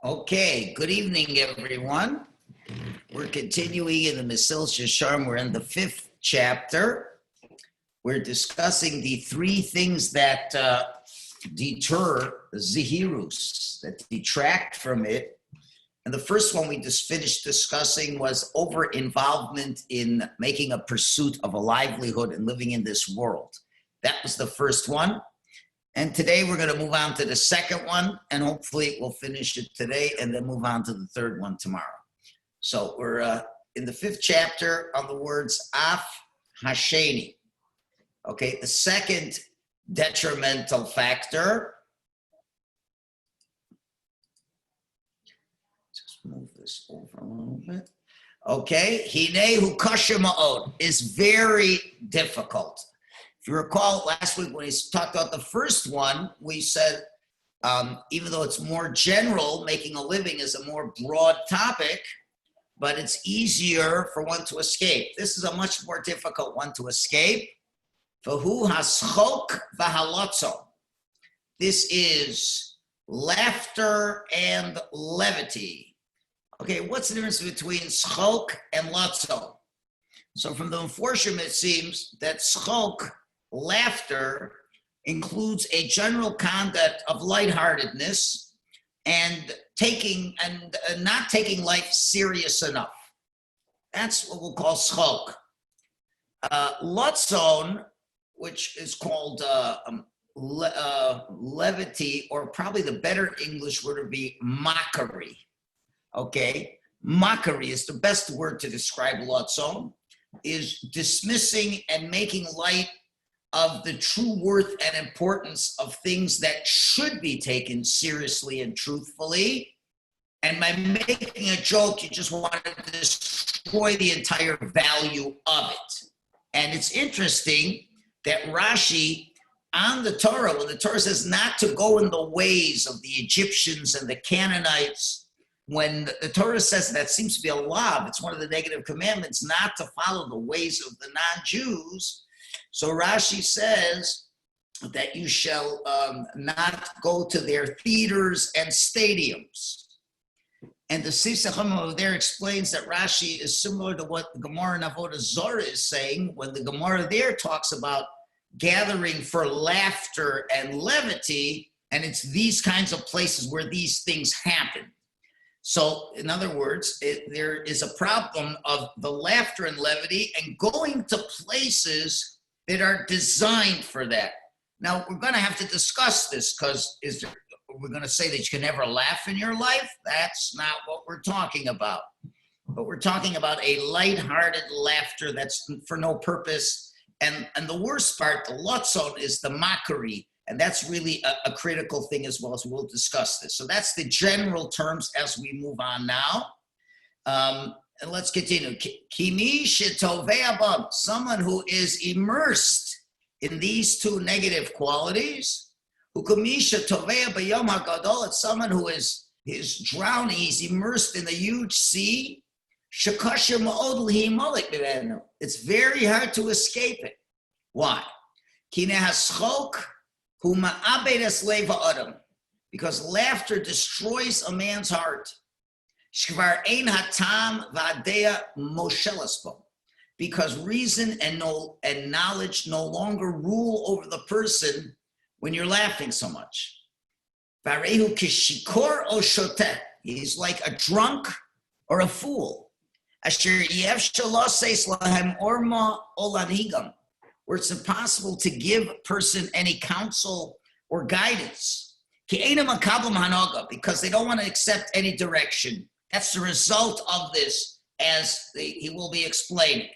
Okay, good evening, everyone. We're continuing in the Mesilas Yesharim. We're in the 5th chapter. We're discussing the 3 things that deter zihirus, that detract from it. And the first one we just finished discussing was over-involvement in making a pursuit of a livelihood and living in this world. That was the first one. And today we're going to move on to the second one, and hopefully we'll finish it today and then move on to the third one tomorrow. So we're in the 5th chapter on the words af hasheni. Okay, the second detrimental factor. Just move this over a little bit. Okay, hinehu kasher ma'od is very difficult. If you recall last week when we talked about the first one, we said, even though it's more general, making a living is a more broad topic, but it's easier for one to escape. This is a much more difficult one to escape. V'hu haschok v'halotzo. This is laughter and levity. Okay, what's the difference between schok and lotzo? So from the Meforshim, it seems that schok, laughter, includes a general conduct of lightheartedness and not taking life serious enough. That's what we'll call schok. Lotzon, which is called levity, or probably the better English word would be mockery. Okay, mockery is the best word to describe lotzon, is dismissing and making light of the true worth and importance of things that should be taken seriously and truthfully. And by making a joke, you just want to destroy the entire value of it. And it's interesting that Rashi on the Torah, when the Torah says not to go in the ways of the Egyptians and the Canaanites, when the Torah says that seems to be a law, it's one of the negative commandments not to follow the ways of the non-Jews. So Rashi says that you shall not go to their theaters and stadiums. And the Sifsachim over there explains that Rashi is similar to what the Gemara in Avodah Zarah is saying when the Gemara there talks about gathering for laughter and levity, and it's these kinds of places where these things happen. So, in other words, there is a problem of the laughter and levity and going to places that are designed for that. Now, we're going to have to discuss this because we're going to say that you can never laugh in your life. That's not what we're talking about. But we're talking about a lighthearted laughter that's for no purpose. And the worst part, the lotzon, is the mockery. And that's really a critical thing as well, as we'll discuss this. So that's the general terms as we move on now. And let's continue. Kimi shetovei abam, someone who is immersed in these 2 negative qualities. Ukumi shetovei bayom hagadol, it's someone who is drowning, he's immersed in the huge sea. Shekasher ma'od lihimalek b'venu. It's very hard to escape it. Why? Ki nehaschok hu ma'abed es lev ha'adam, because laughter destroys a man's heart. Because reason and knowledge no longer rule over the person when you're laughing so much. He's like a drunk or a fool. Where it's impossible to give a person any counsel or guidance. Because they don't want to accept any direction. That's the result of this, as he will be explaining.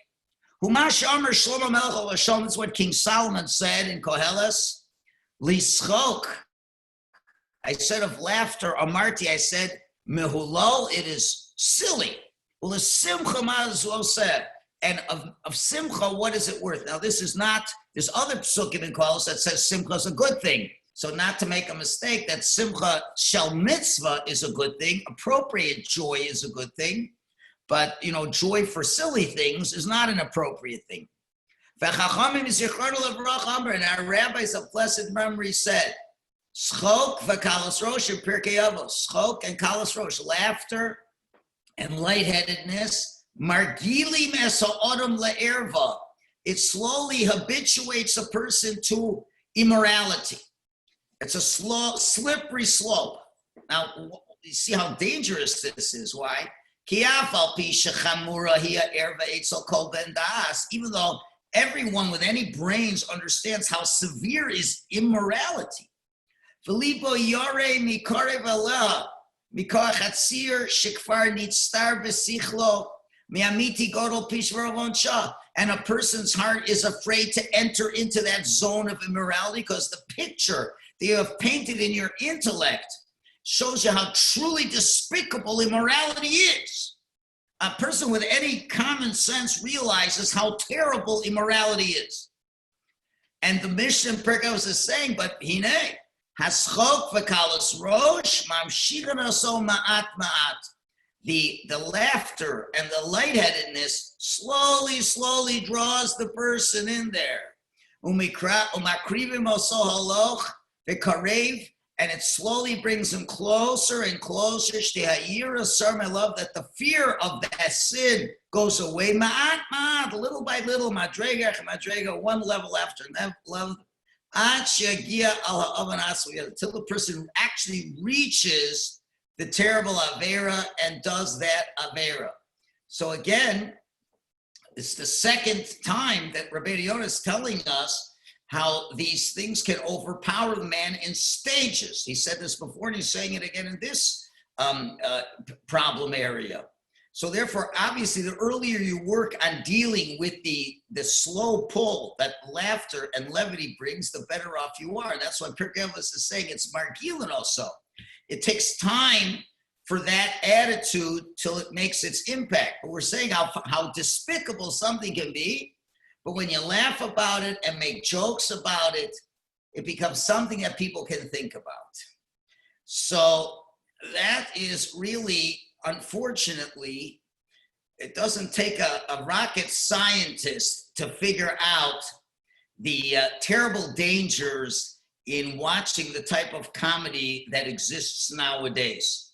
That's what King Solomon said in Koheles. Lischok, I said of laughter, amarti, I said, mehulal, it is silly. Well, the simcha ma'azlo said, and of simcha, what is it worth? Now, this is not, there's other psukim in Koheles that says simcha is a good thing. So not to make a mistake, that simcha shel mitzvah is a good thing. Appropriate joy is a good thing. But, joy for silly things is not an appropriate thing. And our rabbis of blessed memory said, Schok v'kalas rosh in Pirkei Avos. Schok and kalas rosh, laughter and lightheadedness. Margilim es ha'odam le'erva. It slowly habituates a person to immorality. It's a slow, slippery slope. Now, you see how dangerous this is. Why? Even though everyone with any brains understands how severe is immorality. Filippo yare mikare vela mikar chatzir shikfar nitstar besichlo miamiti godol pishvaravon shah. And a person's heart is afraid to enter into that zone of immorality because the picture that you have painted in your intellect shows you how truly despicable immorality is. A person with any common sense realizes how terrible immorality is. And the Mishnah in Pirkei Avos is saying, but hine, haschok v'kalas rosh mamshigan so ma'at ma'at. The laughter and the lightheadedness slowly draws the person in there. Umakrivim oso haloch v'karev, and it slowly brings him closer and closer. Shtehayira sar, my love, that the fear of that sin goes away. Ma'at ma'at, little by little, madrega, one level after another level, until the person actually reaches the terrible Avera and does that Avera. So again, it's the second time that Rabbi Yonah is telling us how these things can overpower the man in stages. He said this before and he's saying it again in this problem area. So therefore, obviously, the earlier you work on dealing with the slow pull that laughter and levity brings, the better off you are. And that's why Pirkei Avos is saying it's Margilin also. It takes time for that attitude till it makes its impact. But we're saying how despicable something can be, but when you laugh about it and make jokes about it, it becomes something that people can think about. So that is really, unfortunately, it doesn't take a rocket scientist to figure out the terrible dangers in watching the type of comedy that exists nowadays.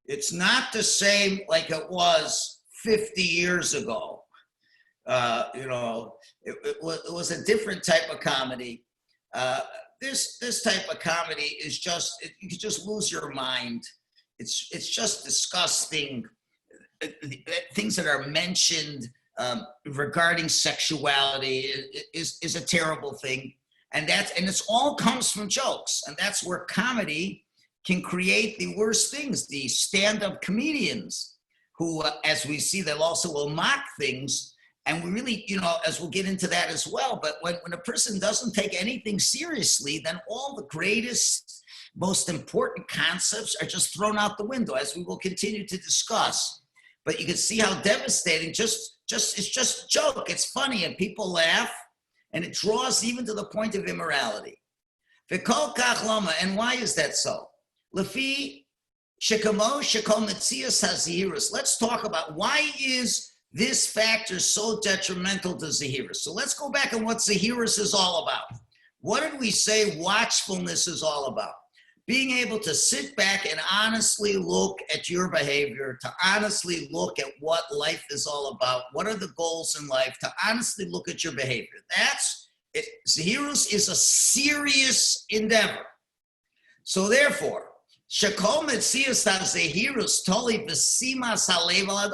It's not the same like it was 50 years ago. It was a different type of comedy. This type of comedy is just, you can just lose your mind. It's just disgusting. Things that are mentioned regarding sexuality is a terrible thing. And it's all comes from jokes. And that's where comedy can create the worst things. The stand-up comedians who, as we see, they'll also will mock things. And we really, as we'll get into that as well, but when a person doesn't take anything seriously, then all the greatest, most important concepts are just thrown out the window, as we will continue to discuss. But you can see how devastating, it's just joke. It's funny and people laugh. And it draws even to the point of immorality. And why is that so? Let's talk about why is this factor so detrimental to Zahirus. So let's go back and what Zahirus is all about. What did we say watchfulness is all about? Being able to sit back and honestly look at your behavior, to honestly look at what life is all about, what are the goals in life, to honestly look at your behavior. That's it. Zahirus is a serious endeavor. So therefore, Shekol Metzias HaZahirus Toli B'Simas HaLev Al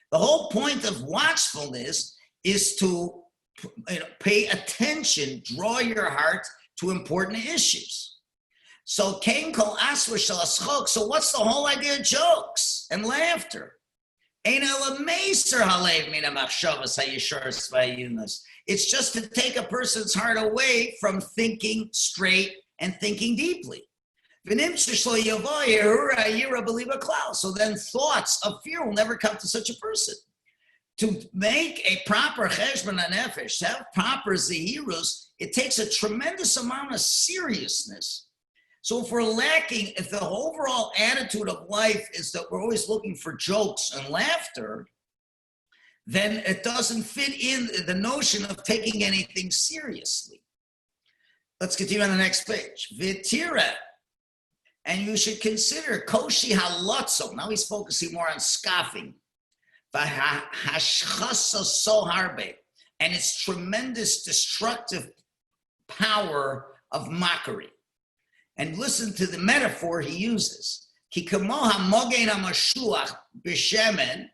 the whole point of watchfulness is to pay attention, draw your heart to important issues. So so what's the whole idea of jokes and laughter? It's just to take a person's heart away from thinking straight and thinking deeply. So then thoughts of fear will never come to such a person. To make a proper cheshbon hanefesh, to have proper zahirus, it takes a tremendous amount of seriousness. So if we're lacking, if the overall attitude of life is that we're always looking for jokes and laughter, then it doesn't fit in the notion of taking anything seriously. Let's continue on the next page. Vitira. And you should consider koshi halotzo. Now he's focusing more on scoffing. V'hashchasa so harbe. And its tremendous destructive power of mockery. And listen to the metaphor he uses. Ki kamo hamogen hamashuach b'shemen.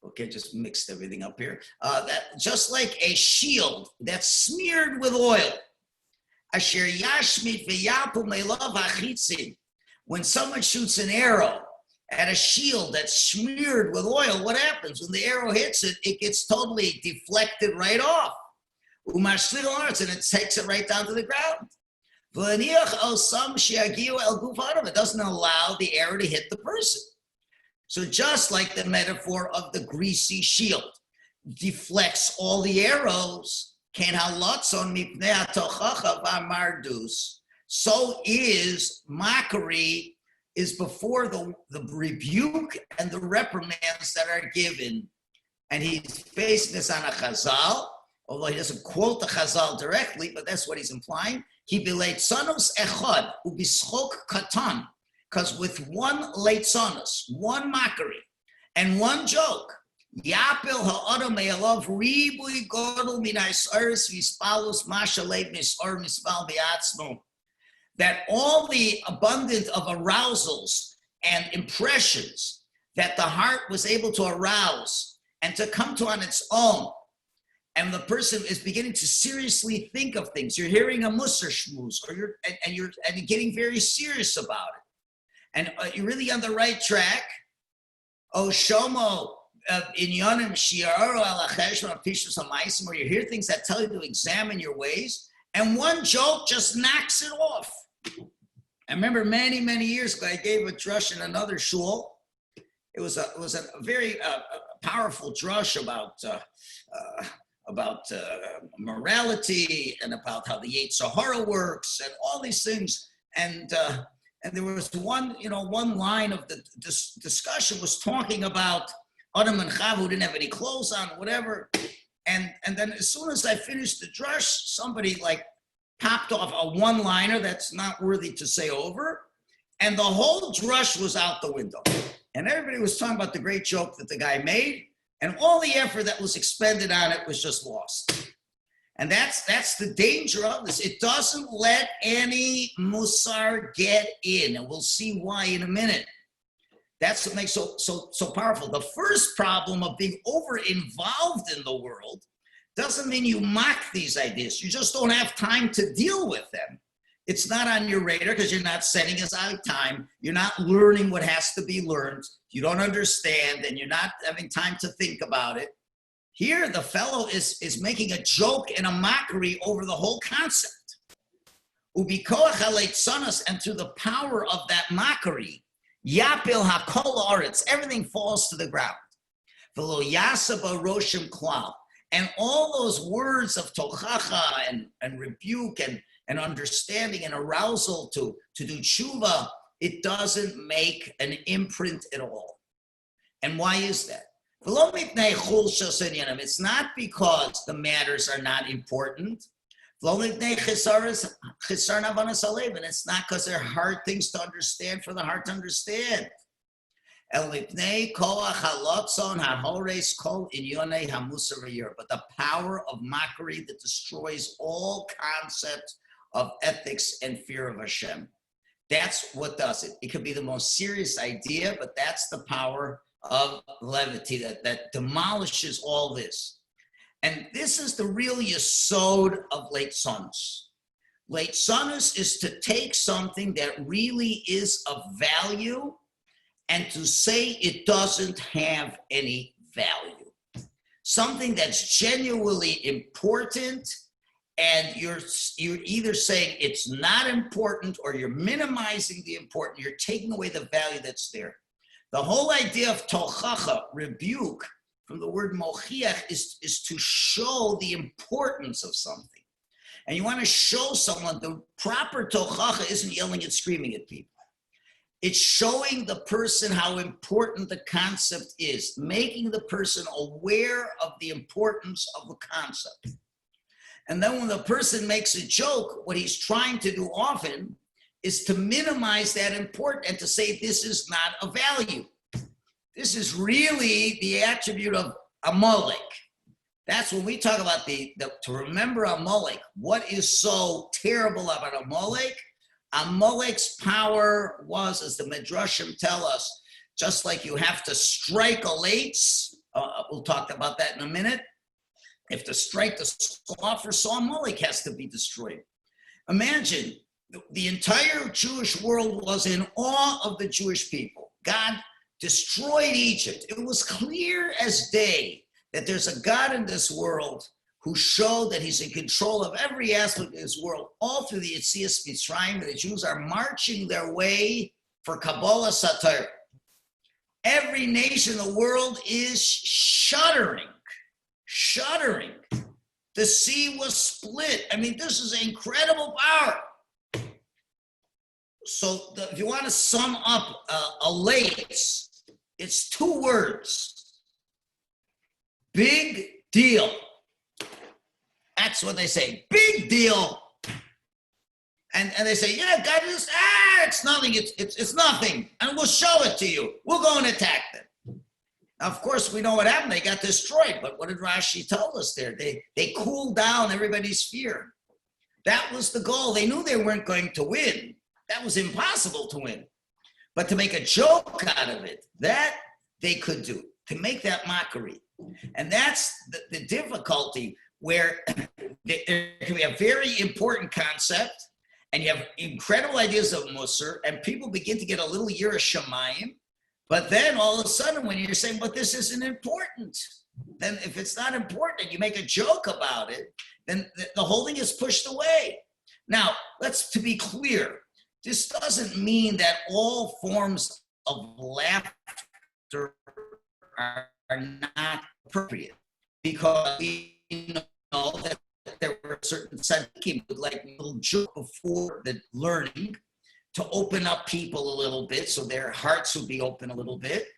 Okay, just mixed everything up here. That just like a shield that's smeared with oil. Asher yashmit v'yapu me'lav hachitzim. When someone shoots an arrow at a shield that's smeared with oil, what happens? When the arrow hits it, it gets totally deflected right off. And it takes it right down to the ground. It doesn't allow the arrow to hit the person. So just like the metaphor of the greasy shield deflects all the arrows, so is mockery is before the rebuke and the reprimands that are given. And he's basing this on a chazal, although he doesn't quote the chazal directly, but that's what he's implying. He belate sonos echad ubischok katan, because with one late sonos, one mockery, and one joke, yapil ha'adam me'alav ribui godol minais eres vispalus mashalei misor mispal biatzmo. That all the abundance of arousals and impressions that the heart was able to arouse and to come to on its own, and the person is beginning to seriously think of things. You're hearing a musar shmooze, or you're getting very serious about it, and you're really on the right track. Oh, shomo inyanim shiaru ala cheshma pishus hamaisim, where you hear things that tell you to examine your ways, and one joke just knocks it off. I remember many, many years ago, I gave a drush in another shul. It was a very powerful drush about morality and about how the Yetzer Hara works and all these things. And there was one line of the discussion was talking about Adam and Chava who didn't have any clothes on, whatever. And then as soon as I finished the drush, somebody popped off a one-liner that's not worthy to say over, and the whole drush was out the window. And everybody was talking about the great joke that the guy made, and all the effort that was expended on it was just lost. And that's the danger of this. It doesn't let any musar get in, and we'll see why in a minute. That's what makes so powerful. The first problem of being over-involved in the world doesn't mean you mock these ideas. You just don't have time to deal with them. It's not on your radar because you're not setting aside time. You're not learning what has to be learned. You don't understand, and you're not having time to think about it. Here, the fellow is making a joke and a mockery over the whole concept. Ubikoach haleitzanus, and through the power of that mockery, yapil hakol aretz, everything falls to the ground. V'lo yasaba roshim klal. And all those words of tochacha and rebuke and understanding and arousal to do tshuva, it doesn't make an imprint at all. And why is that? It's not because the matters are not important. And it's not because they're hard things to understand for the heart to understand. But the power of mockery that destroys all concepts of ethics and fear of Hashem. That's what does it. It could be the most serious idea, but that's the power of levity that demolishes all this. And this is the real yesod of Leitzanus. Leitzanus is to take something that really is of value and to say it doesn't have any value. Something that's genuinely important, and you're either saying it's not important or you're minimizing the important, you're taking away the value that's there. The whole idea of tochacha, rebuke, from the word mochiach, is to show the importance of something. And you want to show someone the proper tochacha isn't yelling and screaming at people. It's showing the person how important the concept is, making the person aware of the importance of the concept. And then when the person makes a joke, what he's trying to do often is to minimize that importance and to say this is not a value. This is really the attribute of Amalek. That's when we talk about to remember Amalek. What is so terrible about Amalek? Amalek's power was, as the Midrashim tell us, just like you have to strike a latz. We'll talk about that in a minute. If to strike the scoffer, so Amalek has to be destroyed. Imagine the entire Jewish world was in awe of the Jewish people. God destroyed Egypt. It was clear as day that there's a God in this world who showed that he's in control of every aspect of his world. All through the Yetzias Mitzrayim, the Jews are marching their way for Kabbalah Satir. Every nation in the world is shuddering. The sea was split. I mean, this is incredible power. So if you want to sum up a lace, it's 2 words. Big deal. That's what they say. Big deal. And they say, yeah, God, it's nothing. It's nothing. And we'll show it to you. We'll go and attack them. Now, of course, we know what happened. They got destroyed. But what did Rashi tell us there? They cooled down everybody's fear. That was the goal. They knew they weren't going to win. That was impossible to win. But to make a joke out of it, that they could do. To make that mockery. And that's the difficulty where there can be a very important concept and you have incredible ideas of Musar and people begin to get a little Yirah Shamayim. But then all of a sudden when you're saying, but this isn't important, then if it's not important and you make a joke about it, then the whole thing is pushed away. Now, to be clear, this doesn't mean that all forms of laughter are not appropriate, because we know that there were certain tzaddikim with like a little joke before the learning to open up people a little bit so their hearts would be open a little bit.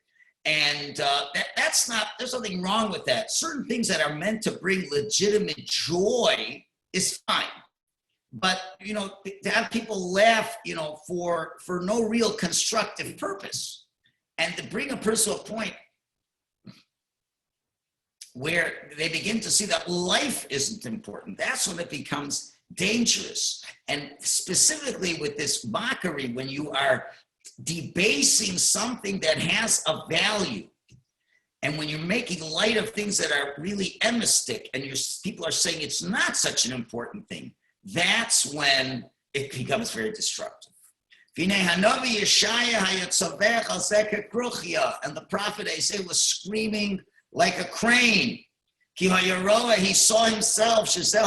And there's nothing wrong with that. Certain things that are meant to bring legitimate joy is fine. But, to have people laugh, for no real constructive purpose and to bring a person to a point where they begin to see that life isn't important. That's when it becomes dangerous. And specifically with this mockery, when you are debasing something that has a value, and when you're making light of things that are really emistic, and people are saying it's not such an important thing, that's when it becomes very destructive. And the prophet Isaiah was screaming like a crane. He saw himself. He saw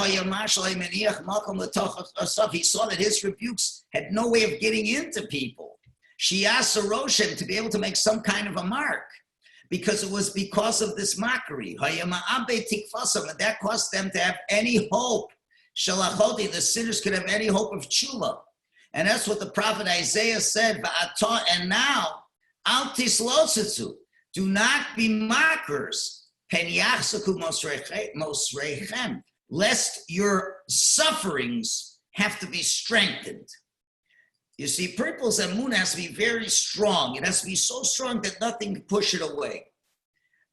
that his rebukes had no way of getting into people. Shiasaroshem, to be able to make some kind of a mark, because it was because of this mockery. And that caused them to have any hope. The sinners could have any hope of tshuva. And that's what the prophet Isaiah said. And now, al tislotzetzu, do not be mockers, lest your sufferings have to be strengthened. You see, people's emunah has to be very strong. It has to be so strong that nothing can push it away.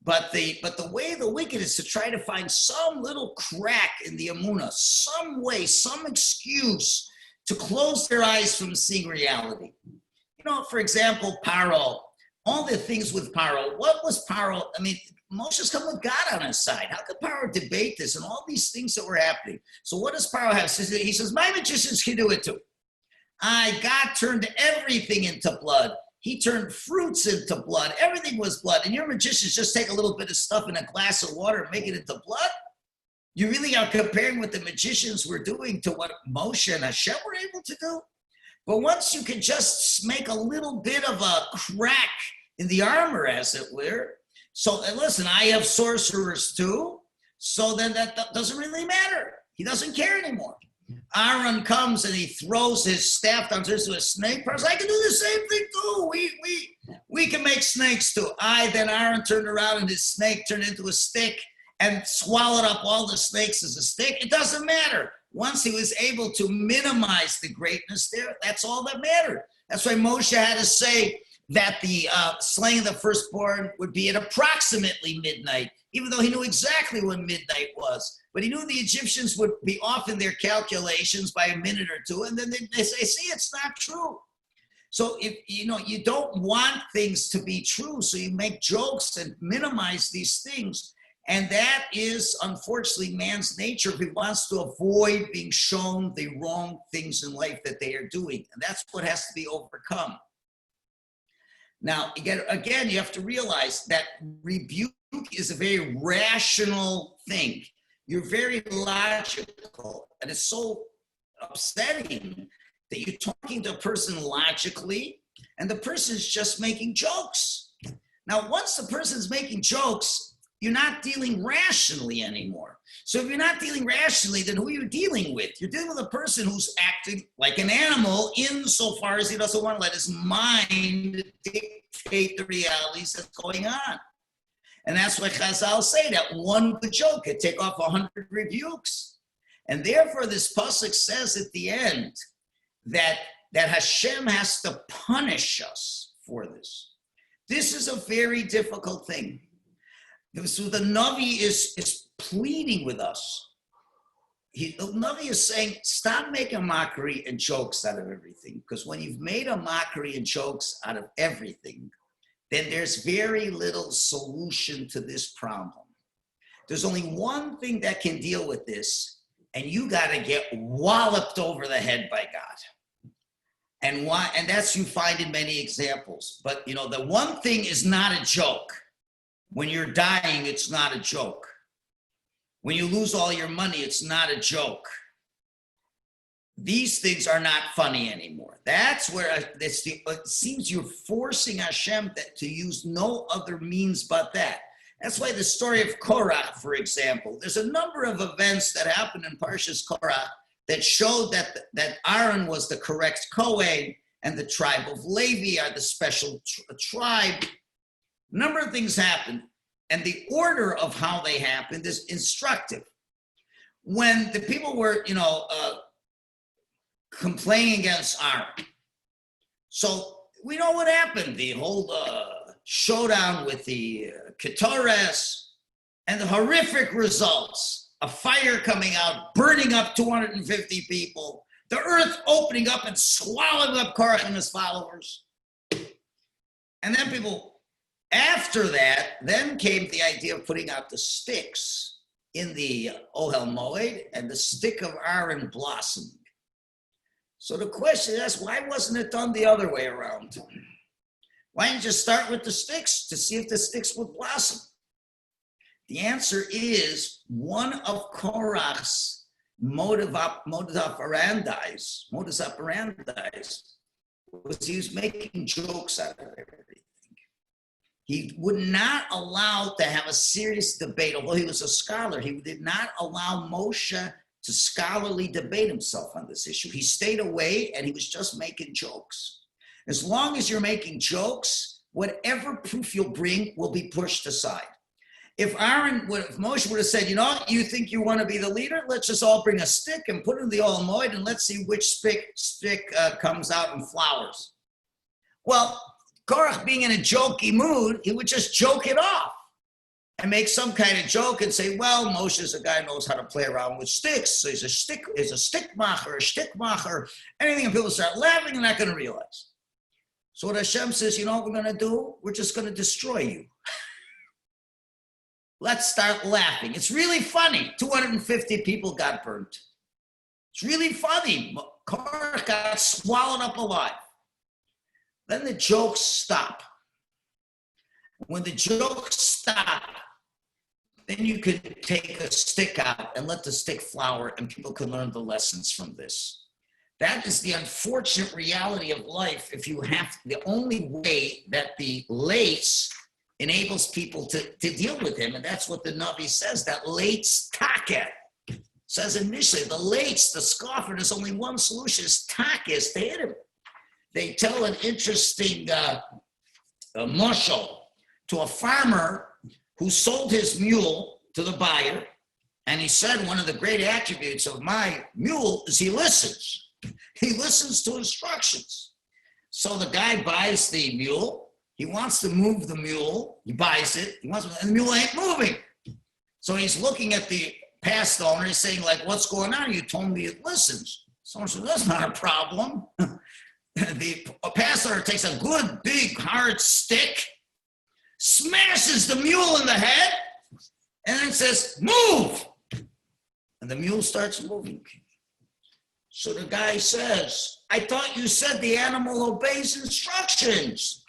But the way of the wicked is to try to find some little crack in the emunah, some way, some excuse to close their eyes from seeing reality. For example, Paro. All the things with Paro. What was Paro? I mean, Moshe's come with God on his side. How could Paro debate this and all these things that were happening? So what does Paro have? He says, my magicians can do it too. God turned everything into blood. He turned fruits into blood. Everything was blood. And your magicians just take a little bit of stuff in a glass of water and make it into blood? You really are comparing what the magicians were doing to what Moshe and Hashem were able to do? But once you can just make a little bit of a crack in the armor, as it were. So, and listen, I have sorcerers too. So then that doesn't really matter. He doesn't care anymore. Aaron comes and he throws his staff down to a snake person. I can do the same thing too. We can make snakes too. Then Aaron turned around and his snake turned into a stick. and swallowed up all the snakes as a stick. It doesn't matter. Once he was able to minimize the greatness there, that's all that mattered. That's why Moshe had to say that the slaying of the firstborn would be at approximately midnight, even though he knew exactly when midnight was. But he knew the Egyptians would be off in their calculations by a minute or two, and then they say, see, it's not true. So if you don't want things to be true, so you make jokes and minimize these things. And that is, unfortunately, man's nature if he wants to avoid being shown the wrong things in life that they are doing. And that's what has to be overcome. Now, again, you have to realize that rebuke is a very rational thing. You're very logical. And it's so upsetting that you're talking to a person logically and the person's just making jokes. Now, once the person's making jokes, you're not dealing rationally anymore. So if you're not dealing rationally, then who are you dealing with? You're dealing with a person who's acting like an animal insofar as he doesn't want to let his mind dictate the realities that's going on. And that's why Chazal say that one good joke could take off 100 rebukes. And therefore, this pasuk says at the end that Hashem has to punish us for this. This is a very difficult thing. So the Navi is pleading with us. The Navi is saying, stop making mockery and jokes out of everything. Because when you've made a mockery and jokes out of everything, then there's very little solution to this problem. There's only one thing that can deal with this, and you got to get walloped over the head by God. And why? And that's you find in many examples. But the one thing is not a joke. When you're dying, it's not a joke. When you lose all your money, it's not a joke. These things are not funny anymore. That's where it seems you're forcing Hashem to use no other means but that. That's why the story of Korah, for example, there's a number of events that happened in Parshas Korah that showed that Aaron was the correct Kohen and the tribe of Levi are the special tribe. A number of things happened, and the order of how they happened is instructive. When the people were, complaining against Aaron, so we know what happened. The whole showdown with the Ketores and the horrific results: a fire coming out, burning up 250 people, the earth opening up and swallowing up Korach and his followers, and then people. After that, then came the idea of putting out the sticks in the Ohel Moed, and the stick of Aaron blossomed. So the question is, why wasn't it done the other way around? Why didn't you just start with the sticks to see if the sticks would blossom? The answer is one of Korach's modus operandi was he was making jokes out of everything. He would not allow to have a serious debate, although he was a scholar. He did not allow Moshe to scholarly debate himself on this issue. He stayed away and he was just making jokes. As long as you're making jokes, whatever proof you'll bring will be pushed aside. If Moshe would have said, you think you want to be the leader? Let's just all bring a stick and put it in the Ohel Moed and let's see which stick comes out and flowers. Well, Korach, being in a jokey mood, he would just joke it off and make some kind of joke and say, well, Moshe's a guy who knows how to play around with sticks. So he's a stick macher. Anything, and people start laughing, they're not going to realize. So what Hashem says, what we're going to do? We're just going to destroy you. Let's start laughing. It's really funny. 250 people got burnt. It's really funny. Korach got swallowed up alive. Then the jokes stop. When the jokes stop, then you could take a stick out and let the stick flower, and people can learn the lessons from this. That is the unfortunate reality of life. The only way that the lates enables people to deal with him, and that's what the Navi says, that lates taket. Says initially, the lates, the scoffer, there's only one solution, is taket, to hit him. They tell an interesting mashal to a farmer who sold his mule to the buyer, and he said one of the great attributes of my mule is he listens. He listens to instructions. So the guy buys the mule. He wants to move the mule. He buys it. And the mule ain't moving. So he's looking at the past owner. He's saying, like, what's going on? You told me it listens. Someone said, that's not a problem. The past owner takes a good, big, hard stick, smashes the mule in the head, and then says, move. And the mule starts moving. So the guy says, I thought you said the animal obeys instructions.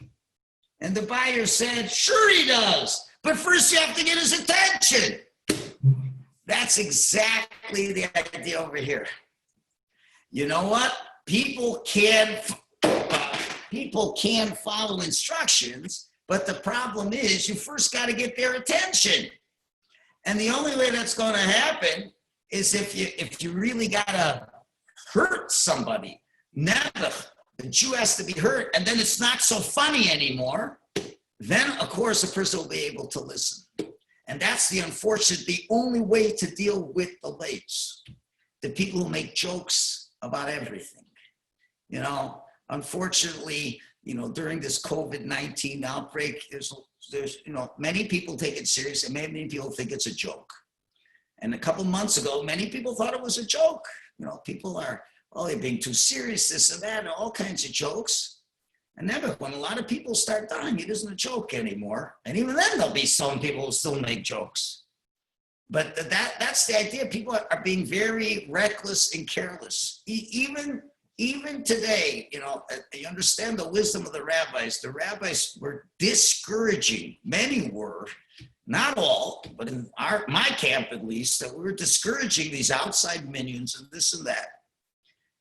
And the buyer said, sure he does, but first you have to get his attention. That's exactly the idea over here. You know what? People can follow instructions, but the problem is you first got to get their attention. And the only way that's going to happen is if you really got to hurt somebody. Never. The Jew has to be hurt, and then it's not so funny anymore. Then, of course, a person will be able to listen. And that's the only way to deal with the lates. The people who make jokes about everything. You know, unfortunately, you know, during this COVID-19 outbreak, there's you know, many people take it serious and many people think it's a joke. And a couple months ago, many people thought it was a joke. You know, people are, oh, they're being too serious, this and that, and all kinds of jokes. And never, when a lot of people start dying, it isn't a joke anymore. And even then, there'll be some people who still make jokes. But that's the idea. People are being very reckless and careless. Even today, you know, you understand the wisdom of the rabbis. The rabbis were discouraging. Many were, not all, but in my camp at least, that we were discouraging these outside minions and this and that.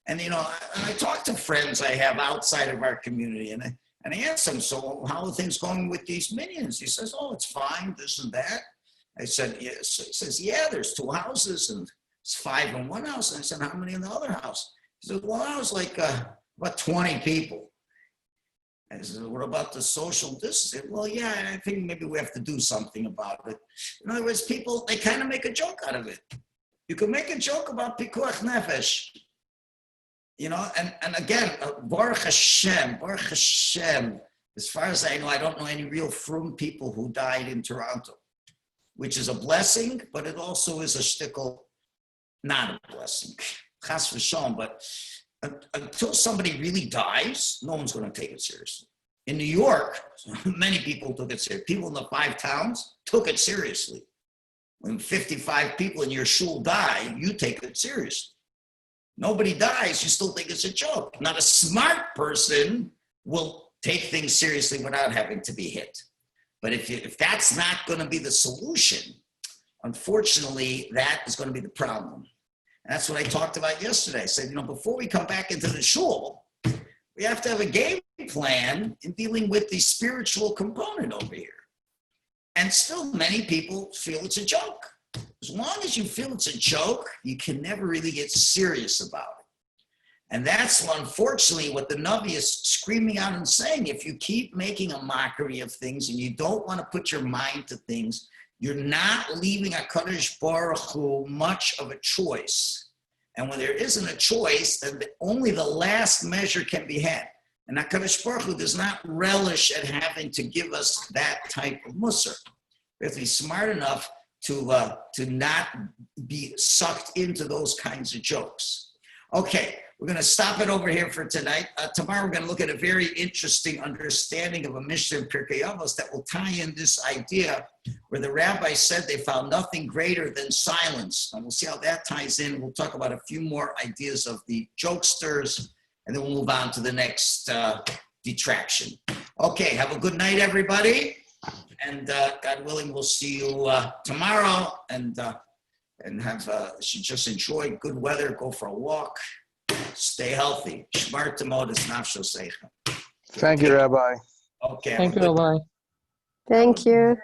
And, you know, I talk to friends I have outside of our community, and I ask them, so how are things going with these minions? He says, oh, it's fine, this and that. I said, yes. He says, yeah, there's 2 houses, and it's 5 in one house. And I said, how many in the other house? He said, well, I was like about 20 people. I said, what about the social distancing? Well, yeah, I think maybe we have to do something about it. In other words, people, they kind of make a joke out of it. You can make a joke about pikuach nefesh. You know, and again, Baruch Hashem, as far as I know, I don't know any real frum people who died in Toronto, which is a blessing, but it also is a shtickle, not a blessing. Chas v'shalom, but until somebody really dies, no one's going to take it seriously. In New York, many people took it seriously. People in the 5 towns took it seriously. When 55 people in your shul die, you take it seriously. Nobody dies, you still think it's a joke. Not a smart person will take things seriously without having to be hit. But if that's not going to be the solution, unfortunately, that is going to be the problem. And that's what I talked about yesterday. I said, you know, before we come back into the shul, we have to have a game plan in dealing with the spiritual component over here. And still, many people feel it's a joke. As long as you feel it's a joke, you can never really get serious about it. And that's, unfortunately, what the Navi is screaming out and saying. If you keep making a mockery of things and you don't want to put your mind to things, you're not leaving HaKadosh Baruch Hu much of a choice. And when there isn't a choice, then only the last measure can be had. And HaKadosh Baruch Hu does not relish at having to give us that type of musar. We have to be smart enough to not be sucked into those kinds of jokes. Okay, we're going to stop it over here for tonight. Tomorrow we're going to look at a very interesting understanding of a Mishnah in Pirkei Avos that will tie in this idea where the rabbi said they found nothing greater than silence. And we'll see how that ties in. We'll talk about a few more ideas of the jokesters, and then we'll move on to the next detraction. Okay, have a good night, everybody. And God willing, we'll see you tomorrow. And should just enjoy good weather. Go for a walk. Stay healthy. Shmar Tamodis Nafsho Seicha. Thank you, Rabbi. Okay. Thank you, Rabbi. Thank you.